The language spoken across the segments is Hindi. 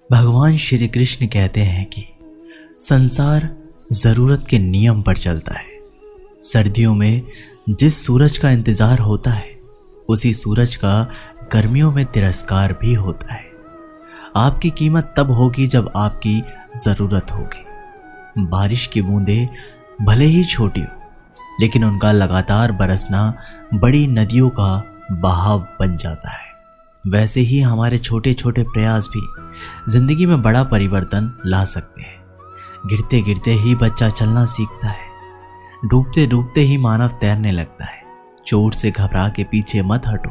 भगवान श्री कृष्ण कहते हैं कि संसार जरूरत के नियम पर चलता है। सर्दियों में जिस सूरज का इंतजार होता है उसी सूरज का गर्मियों में तिरस्कार भी होता है। आपकी कीमत तब होगी जब आपकी जरूरत होगी। बारिश की बूंदें भले ही छोटी हो, लेकिन उनका लगातार बरसना बड़ी नदियों का बहाव बन जाता है। वैसे ही हमारे छोटे छोटे प्रयास भी जिंदगी में बड़ा परिवर्तन ला सकते हैं। गिरते गिरते ही बच्चा चलना सीखता है, डूबते डूबते ही मानव तैरने लगता है। चोट से घबरा के पीछे मत हटो,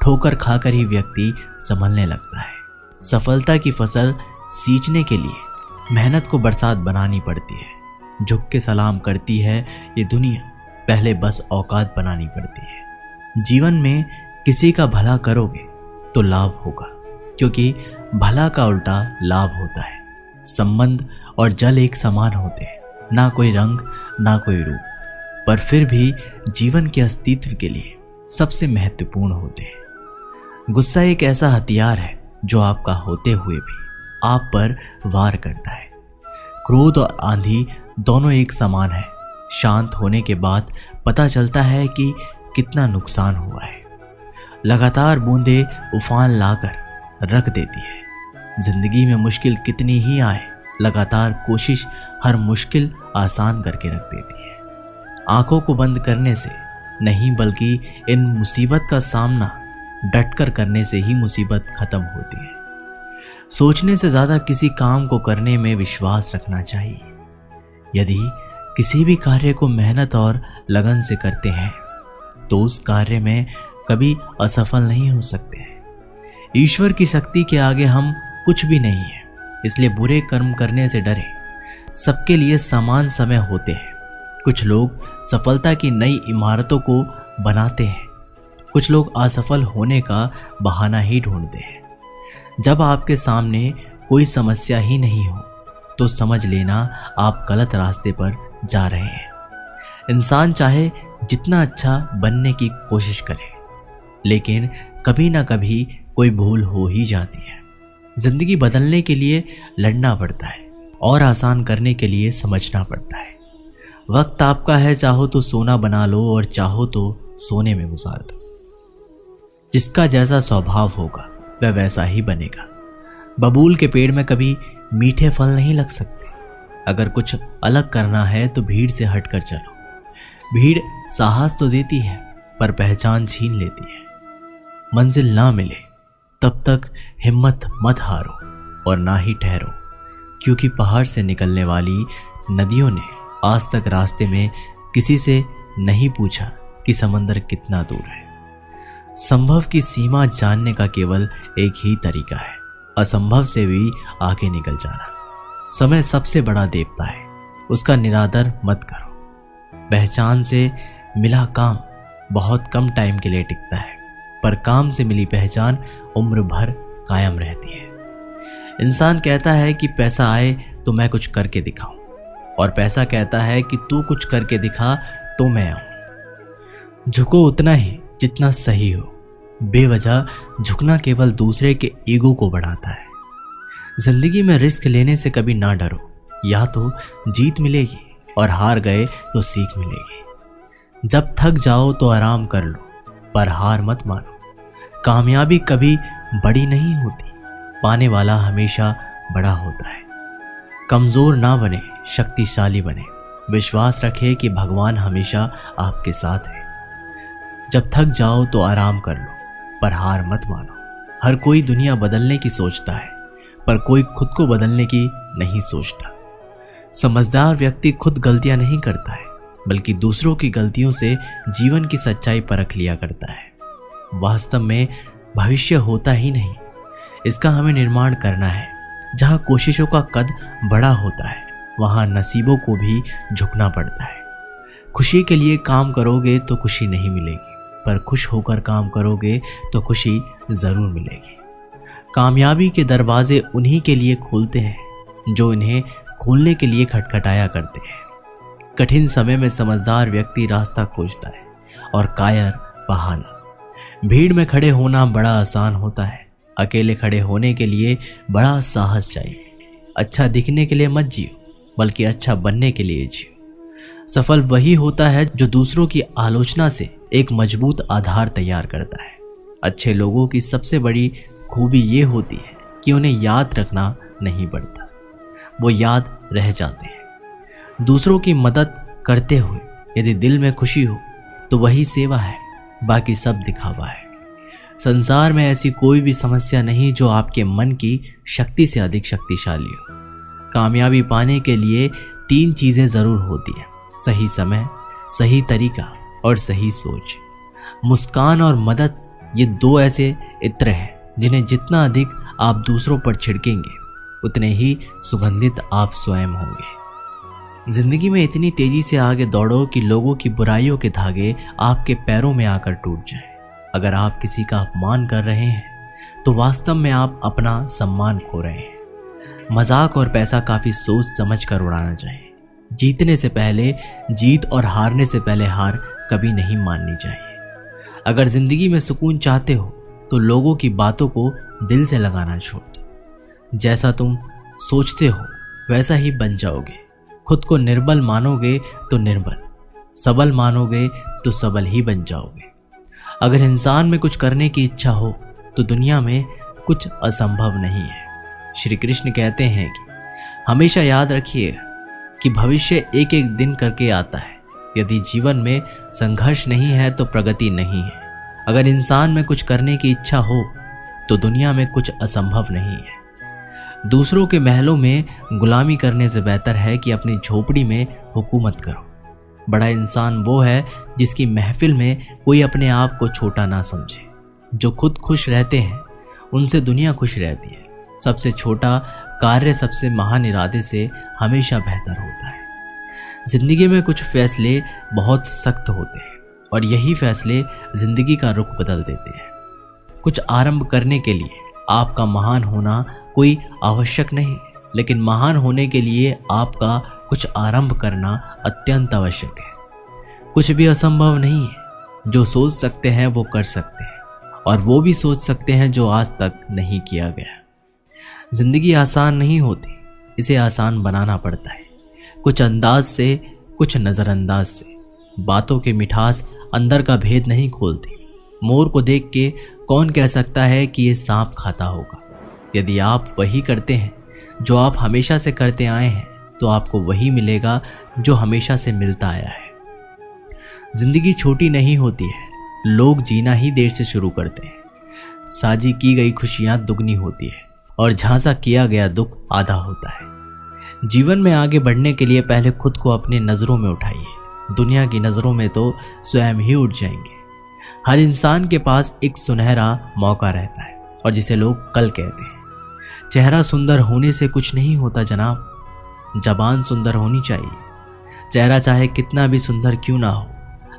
ठोकर खाकर ही व्यक्ति संभलने लगता है। सफलता की फसल सींचने के लिए मेहनत को बरसात बनानी पड़ती है। झुक के सलाम करती है ये दुनिया, पहले बस औकात बनानी पड़ती है। जीवन में किसी का भला करोगे तो लाभ होगा, क्योंकि भला का उल्टा लाभ होता है। संबंध और जल एक समान होते हैं, ना कोई रंग ना कोई रूप, पर फिर भी जीवन के अस्तित्व के लिए सबसे महत्वपूर्ण होते हैं। गुस्सा एक ऐसा हथियार है जो आपका होते हुए भी आप पर वार करता है। क्रोध और आंधी दोनों एक समान है। शांत होने के बाद पता चलता है कि कितना नुकसान हुआ है। लगातार बूंदे उफान लाकर रख देती है। जिंदगी में मुश्किल कितनी ही आए, लगातार कोशिश हर मुश्किल आसान करके रख देती है। आंखों को बंद करने से नहीं, बल्कि इन मुसीबत का सामना डटकर करने से ही मुसीबत खत्म होती है। सोचने से ज्यादा किसी काम को करने में विश्वास रखना चाहिए। यदि किसी भी कार्य को मेहनत और लगन से करते हैं तो उस कार्य में कभी असफल नहीं हो सकते हैं। ईश्वर की शक्ति के आगे हम कुछ भी नहीं है, इसलिए बुरे कर्म करने से डरे। सबके लिए समान समय होते हैं। कुछ लोग सफलता की नई इमारतों को बनाते हैं, कुछ लोग असफल होने का बहाना ही ढूंढते हैं। जब आपके सामने कोई समस्या ही नहीं हो तो समझ लेना आप गलत रास्ते पर जा रहे हैं। इंसान चाहे जितना अच्छा बनने की कोशिश करे, लेकिन कभी ना कभी कोई भूल हो ही जाती है। जिंदगी बदलने के लिए लड़ना पड़ता है और आसान करने के लिए समझना पड़ता है। वक्त आपका है, चाहो तो सोना बना लो और चाहो तो सोने में गुजार दो। जिसका जैसा स्वभाव होगा वह वैसा ही बनेगा। बबूल के पेड़ में कभी मीठे फल नहीं लग सकते। अगर कुछ अलग करना है तो भीड़ से हटकर चलो। भीड़ साहस तो देती है पर पहचान छीन लेती है। मंजिल ना मिले तब तक हिम्मत मत हारो और ना ही ठहरो, क्योंकि पहाड़ से निकलने वाली नदियों ने आज तक रास्ते में किसी से नहीं पूछा कि समंदर कितना दूर है। संभव की सीमा जानने का केवल एक ही तरीका है, असंभव से भी आगे निकल जाना। समय सबसे बड़ा देवता है, उसका निरादर मत करो। पहचान से मिला काम बहुत कम टाइम के लिए टिकता है, पर काम से मिली पहचान उम्र भर कायम रहती है। इंसान कहता है कि पैसा आए तो मैं कुछ करके दिखाऊं, और पैसा कहता है कि तू कुछ करके दिखा तो मैं आऊं। झुको उतना ही जितना सही हो। बेवजह झुकना केवल दूसरे के ईगो को बढ़ाता है। जिंदगी में रिस्क लेने से कभी ना डरो। या तो जीत मिलेगी और हार गए तो सीख मिलेगी। जब थक जाओ तो आराम कर लो, पर हार मत मानो। कामयाबी कभी बड़ी नहीं होती, पाने वाला हमेशा बड़ा होता है। कमजोर ना बने, शक्तिशाली बने। विश्वास रखे कि भगवान हमेशा आपके साथ है। जब थक जाओ तो आराम कर लो, पर हार मत मानो। हर कोई दुनिया बदलने की सोचता है, पर कोई खुद को बदलने की नहीं सोचता। समझदार व्यक्ति खुद गलतियां नहीं करता है, बल्कि दूसरों की गलतियों से जीवन की सच्चाई परख लिया करता है। वास्तव में भविष्य होता ही नहीं, इसका हमें निर्माण करना है। जहां कोशिशों का कद बड़ा होता है वहां नसीबों को भी झुकना पड़ता है। खुशी के लिए काम करोगे तो खुशी नहीं मिलेगी, पर खुश होकर काम करोगे तो खुशी जरूर मिलेगी। कामयाबी के दरवाजे उन्हीं के लिए खुलते हैं जो इन्हें खोलने के लिए खटखटाया करते हैं। कठिन समय में समझदार व्यक्ति रास्ता खोजता है और कायर बहाना। भीड़ में खड़े होना बड़ा आसान होता है, अकेले खड़े होने के लिए बड़ा साहस चाहिए। अच्छा दिखने के लिए मत जियो, बल्कि अच्छा बनने के लिए जियो। सफल वही होता है जो दूसरों की आलोचना से एक मजबूत आधार तैयार करता है। अच्छे लोगों की सबसे बड़ी खूबी ये होती है कि उन्हें याद रखना नहीं पड़ता, वो याद रह जाते हैं। दूसरों की मदद करते हुए यदि दिल में खुशी हो तो वही सेवा है, बाकी सब दिखावा है। संसार में ऐसी कोई भी समस्या नहीं जो आपके मन की शक्ति से अधिक शक्तिशाली हो। कामयाबी पाने के लिए 3 चीजें जरूर होती हैं: सही समय, सही तरीका और सही सोच। मुस्कान और मदद ये 2 ऐसे इत्र हैं जिन्हें जितना अधिक आप दूसरों पर छिड़केंगे उतने ही सुगंधित आप स्वयं होंगे। जिंदगी में इतनी तेजी से आगे दौड़ो कि लोगों की बुराइयों के धागे आपके पैरों में आकर टूट जाएं। अगर आप किसी का अपमान कर रहे हैं तो वास्तव में आप अपना सम्मान खो रहे हैं। मजाक और पैसा काफी सोच समझ कर उड़ाना चाहिए। जीतने से पहले जीत और हारने से पहले हार कभी नहीं माननी चाहिए। अगर जिंदगी में सुकून चाहते हो तो लोगों की बातों को दिल से लगाना छोड़ दो। जैसा तुम सोचते हो वैसा ही बन जाओगे। खुद को निर्बल मानोगे तो निर्बल, सबल मानोगे तो सबल ही बन जाओगे। अगर इंसान में कुछ करने की इच्छा हो तो दुनिया में कुछ असंभव नहीं है। श्री कृष्ण कहते हैं कि हमेशा याद रखिए कि भविष्य एक एक दिन करके आता है। यदि जीवन में संघर्ष नहीं है तो प्रगति नहीं है। अगर इंसान में कुछ करने की इच्छा हो तो दुनिया में कुछ असंभव नहीं है। दूसरों के महलों में गुलामी करने से बेहतर है कि अपनी झोपड़ी में हुकूमत करो। बड़ा इंसान वो है जिसकी महफिल में कोई अपने आप को छोटा ना समझे। जो खुद खुश रहते हैं उनसे दुनिया खुश रहती है। सबसे छोटा कार्य सबसे महान इरादे से हमेशा बेहतर होता है। जिंदगी में कुछ फैसले बहुत सख्त होते हैं और यही फैसले जिंदगी का रुख बदल देते हैं। कुछ आरंभ करने के लिए आपका महान होना कोई आवश्यक नहीं, लेकिन महान होने के लिए आपका कुछ आरंभ करना अत्यंत आवश्यक है। कुछ भी असंभव नहीं है। जो सोच सकते हैं वो कर सकते हैं, और वो भी सोच सकते हैं जो आज तक नहीं किया गया। जिंदगी आसान नहीं होती, इसे आसान बनाना पड़ता है। कुछ अंदाज से, कुछ नज़रअंदाज से। बातों की मिठास अंदर का भेद नहीं खोलती। मोर को देख के कौन कह सकता है कि ये सांप खाता होगा। यदि आप वही करते हैं जो आप हमेशा से करते आए हैं तो आपको वही मिलेगा जो हमेशा से मिलता आया है। जिंदगी छोटी नहीं होती है, लोग जीना ही देर से शुरू करते हैं। साझी की गई खुशियां दुगनी होती है और झांसा किया गया दुख आधा होता है। जीवन में आगे बढ़ने के लिए पहले खुद को अपनी नज़रों में उठाइए। दुनिया की नज़रों में तो स्वयं ही उठ जाएंगे। हर इंसान के पास एक सुनहरा मौका रहता है और जिसे लोग कल कहते हैं। चेहरा सुंदर होने से कुछ नहीं होता जनाब, जबान सुंदर होनी चाहिए। चेहरा चाहे कितना भी सुंदर क्यों ना हो,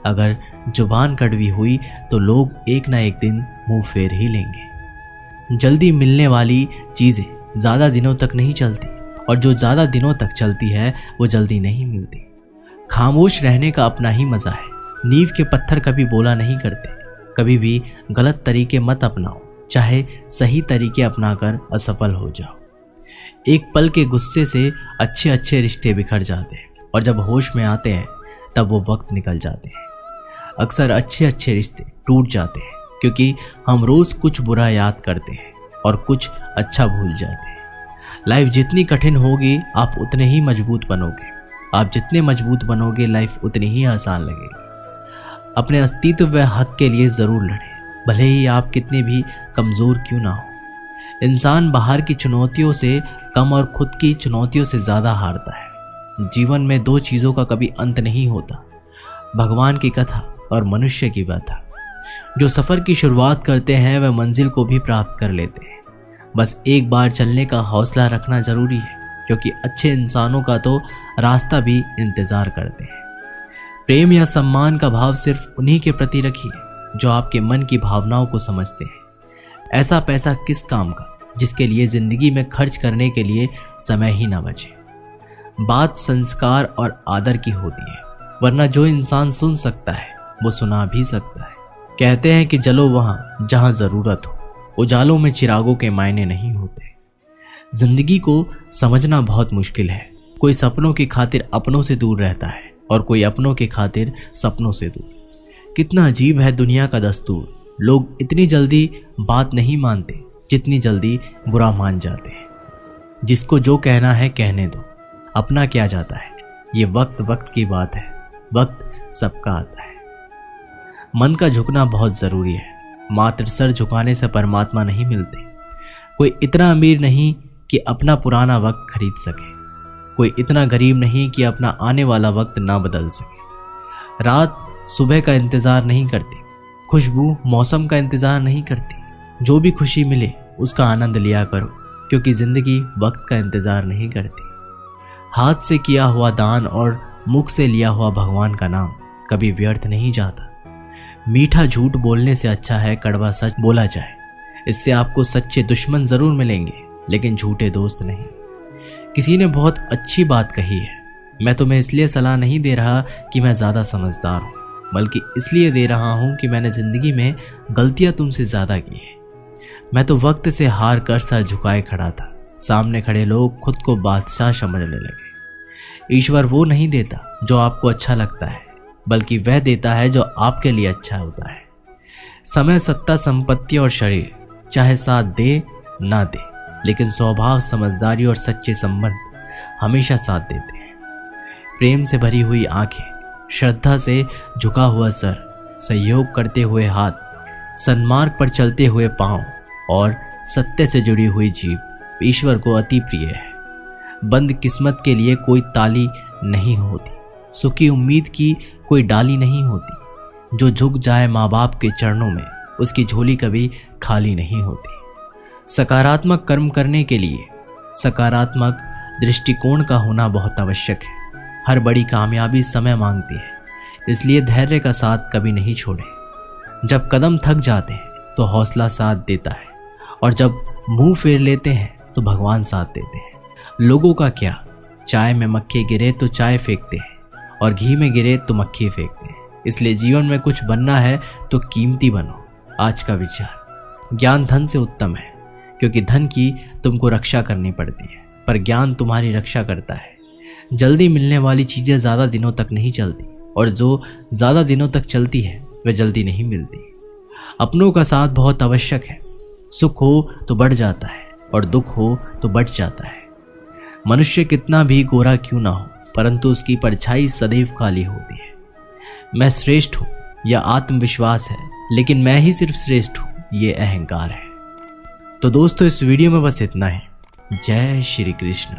अगर जुबान कड़वी हुई तो लोग एक ना एक दिन मुंह फेर ही लेंगे। जल्दी मिलने वाली चीज़ें ज़्यादा दिनों तक नहीं चलती, और जो ज़्यादा दिनों तक चलती है वो जल्दी नहीं मिलती। खामोश रहने का अपना ही मज़ा है। नींव के पत्थर कभी बोला नहीं करते। कभी भी गलत तरीके मत अपनाओ, चाहे सही तरीके अपनाकर असफल हो जाओ। एक पल के गुस्से से अच्छे अच्छे रिश्ते बिखर जाते हैं, और जब होश में आते हैं तब वो वक्त निकल जाते हैं। अक्सर अच्छे अच्छे रिश्ते टूट जाते हैं क्योंकि हम रोज़ कुछ बुरा याद करते हैं और कुछ अच्छा भूल जाते हैं। लाइफ जितनी कठिन होगी आप उतने ही मजबूत बनोगे। आप जितने मजबूत बनोगे लाइफ उतनी ही आसान लगेगी। अपने अस्तित्व व हक के लिए ज़रूर लड़ें, भले ही आप कितने भी कमज़ोर क्यों ना हो। इंसान बाहर की चुनौतियों से कम और खुद की चुनौतियों से ज़्यादा हारता है। जीवन में 2 चीज़ों का कभी अंत नहीं होता, भगवान की कथा और मनुष्य की व्यथा। जो सफ़र की शुरुआत करते हैं वह मंजिल को भी प्राप्त कर लेते हैं। बस एक बार चलने का हौसला रखना ज़रूरी है, क्योंकि अच्छे इंसानों का तो रास्ता भी इंतज़ार करते हैं। प्रेम या सम्मान का भाव सिर्फ उन्हीं के प्रति रखिए जो आपके मन की भावनाओं को समझते हैं। ऐसा पैसा किस काम का जिसके लिए ज़िंदगी में खर्च करने के लिए समय ही ना बचे। बात संस्कार और आदर की होती है, वरना जो इंसान सुन सकता है वो सुना भी सकता है। कहते हैं कि चलो वहाँ जहाँ ज़रूरत हो, उजालों में चिरागों के मायने नहीं होते। जिंदगी को समझना बहुत मुश्किल है। कोई सपनों की खातिर अपनों से दूर रहता है और कोई अपनों की खातिर सपनों से दूर। कितना अजीब है दुनिया का दस्तूर। लोग इतनी जल्दी बात नहीं मानते जितनी जल्दी बुरा मान जाते हैं। जिसको जो कहना है कहने दो, अपना क्या जाता है। ये वक्त वक्त की बात है, वक्त सबका आता है। मन का झुकना बहुत जरूरी है। मात्र सर झुकाने से परमात्मा नहीं मिलते। कोई इतना अमीर नहीं कि अपना पुराना वक्त खरीद सके, कोई इतना गरीब नहीं कि अपना आने वाला वक्त ना बदल सके। रात सुबह का इंतजार नहीं करती, खुशबू मौसम का इंतजार नहीं करती। जो भी खुशी मिले उसका आनंद लिया करो, क्योंकि जिंदगी वक्त का इंतजार नहीं करती। हाथ से किया हुआ दान और मुख से लिया हुआ भगवान का नाम कभी व्यर्थ नहीं जाता। मीठा झूठ बोलने से अच्छा है कड़वा सच बोला जाए। इससे आपको सच्चे दुश्मन जरूर मिलेंगे, लेकिन झूठे दोस्त नहीं। किसी ने बहुत अच्छी बात कही है, मैं तुम्हें इसलिए सलाह नहीं दे रहा कि मैं ज़्यादा समझदार हूँ, बल्कि इसलिए दे रहा हूँ कि मैंने ज़िंदगी में गलतियाँ तुमसे ज़्यादा की हैं। मैं तो वक्त से हार कर सर झुकाए खड़ा था। सामने खड़े लोग खुद को बादशाह समझने लगे। ईश्वर वो नहीं देता जो आपको अच्छा लगता है, बल्कि वह देता है जो आपके लिए अच्छा होता है। समय, सत्ता, संपत्ति और शरीर चाहे साथ दे ना दे, लेकिन स्वभाव, समझदारी और सच्चे संबंध हमेशा साथ देते हैं। प्रेम से भरी हुई आंखें, श्रद्धा से झुका हुआ सर, सहयोग करते हुए हाथ, सन्मार्ग पर चलते हुए पांव और सत्य से जुड़ी हुई जीभ ईश्वर को अति प्रिय है। बंद किस्मत के लिए कोई ताली नहीं होती, सुखी उम्मीद की कोई डाली नहीं होती। जो झुक जाए माँ बाप के चरणों में, उसकी झोली कभी खाली नहीं होती। सकारात्मक कर्म करने के लिए सकारात्मक दृष्टिकोण का होना बहुत आवश्यक है। हर बड़ी कामयाबी समय मांगती है, इसलिए धैर्य का साथ कभी नहीं छोड़ें। जब कदम थक जाते हैं तो हौसला साथ देता है, और जब मुंह फेर लेते हैं तो भगवान साथ देते हैं। लोगों का क्या, चाय में मक्खी गिरे तो चाय फेंकते हैं, और घी में गिरे तो मक्खी फेंकते हैं। इसलिए जीवन में कुछ बनना है तो कीमती बनो। आज का विचार, ज्ञान धन से उत्तम है, क्योंकि धन की तुमको रक्षा करनी पड़ती है, पर ज्ञान तुम्हारी रक्षा करता है। जल्दी मिलने वाली चीज़ें ज़्यादा दिनों तक नहीं चलती, और जो ज़्यादा दिनों तक चलती है वह जल्दी नहीं मिलती। अपनों का साथ बहुत आवश्यक है। सुख हो तो बढ़ जाता है, और दुख हो तो बढ़ जाता है। मनुष्य कितना भी गोरा क्यों ना हो, परंतु उसकी परछाई सदैव काली होती है। मैं श्रेष्ठ हूँ यह आत्मविश्वास है, लेकिन मैं ही सिर्फ श्रेष्ठ हूँ ये अहंकार है। तो दोस्तों, इस वीडियो में बस इतना ही। जय श्री कृष्ण।